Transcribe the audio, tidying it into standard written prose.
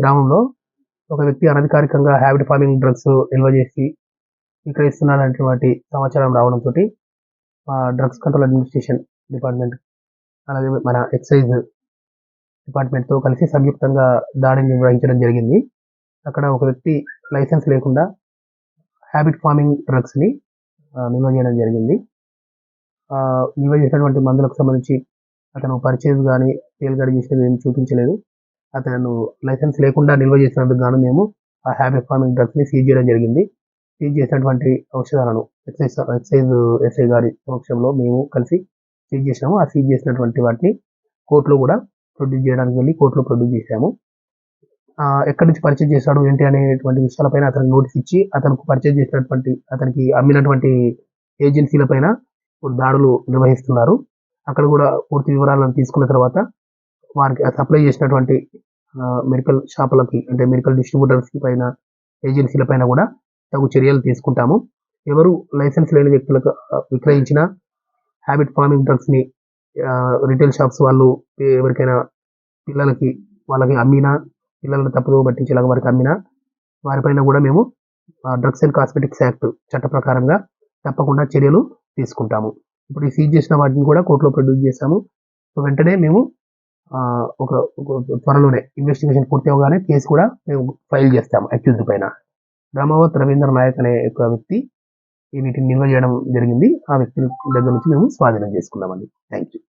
గ్రామంలో ఒక వ్యక్తి అనధికారికంగా హ్యాబిట్ ఫార్మింగ్ డ్రగ్స్ నిల్వ చేసి విక్రయిస్తున్నాడనేటువంటి సమాచారం రావడంతోటి డ్రగ్స్ కంట్రోల్ అడ్మినిస్ట్రేషన్ డిపార్ట్మెంట్ అలాగే మన ఎక్సైజ్ డిపార్ట్మెంట్‌తో కలిసి సంయుక్తంగా దాడిని నిర్వహించడం జరిగింది. అక్కడ ఒక వ్యక్తి లైసెన్స్ లేకుండా హ్యాబిట్ ఫార్మింగ్ డ్రగ్స్‌ని నిల్వ చేయడం జరిగింది. నిల్వ చేసినటువంటి మందులకు సంబంధించి అతను పర్చేజ్ గానీ, సేల్ గానీ చేసినవి ఏమి చూపించలేదు. అతను లైసెన్స్ లేకుండా నిల్వ చేసినందుకు గాను మేము ఆ హ్యాబిట్ ఫార్మింగ్ డ్రగ్స్‌ని సీజ్ చేయడం జరిగింది. సీజ్ చేసినటువంటి ఔషధాలను ఎక్సైజ్ ఎస్ఐ గారి సమక్షంలో మేము కలిసి సీజ్ చేసాము. ఆ సీజ్ చేసినటువంటి వాటిని కోర్టులో కూడా ప్రొడ్యూస్ చేయడానికి వెళ్ళి కోర్టులో ప్రొడ్యూస్ చేశాము. ఎక్కడి నుంచి పర్చేజ్ చేశాడు ఏంటి అనేటువంటి విషయాలపైన అతనికి నోటీస్ ఇచ్చి అతనికి అమ్మినటువంటి ఏజెన్సీల పైన దాడులు నిర్వహిస్తున్నారు. అక్కడ కూడా పూర్తి వివరాలను తీసుకున్న తర్వాత వారికి సప్లై చేసినటువంటి మెడికల్ షాపులకి అంటే మెడికల్ డిస్ట్రిబ్యూటర్స్‌కి పైన ఏజెన్సీల పైన కూడా తగు చర్యలు తీసుకుంటాము. ఎవరు లైసెన్స్ లేని వ్యక్తులకు విక్రయించిన హ్యాబిట్ ఫార్మింగ్ డ్రగ్స్‌ని రిటైల్ షాప్స్ వాళ్ళు ఎవరికైనా వాళ్ళకి అమ్మినా, పిల్లలను తప్పుదోవ పట్టించేలాగా వారికి అమ్మినా వారిపైన కూడా మేము డ్రగ్స్ అండ్ కాస్మెటిక్స్ యాక్ట్ చట్ట ప్రకారంగా తప్పకుండా చర్యలు తీసుకుంటాము. ఇప్పుడు ఈ సీజ్ చేసిన వాటిని కూడా కోర్టులో ప్రొడ్యూస్ చేశాము. సో వెంటనే మేము ఒక త్వరలోనే ఇన్వెస్టిగేషన్ పూర్తి అవ్వగానే కేసు కూడా మేము ఫైల్ చేస్తాము అక్యూజ్డ్ పైన. రామావత్ రవీంద్ర నాయక్ అనే ఒక వ్యక్తి వీటిని నిల్వ చేయడం జరిగింది. ఆ వ్యక్తి దగ్గర నుంచి మేము స్వాధీనం చేసుకున్నామండి. Thank you.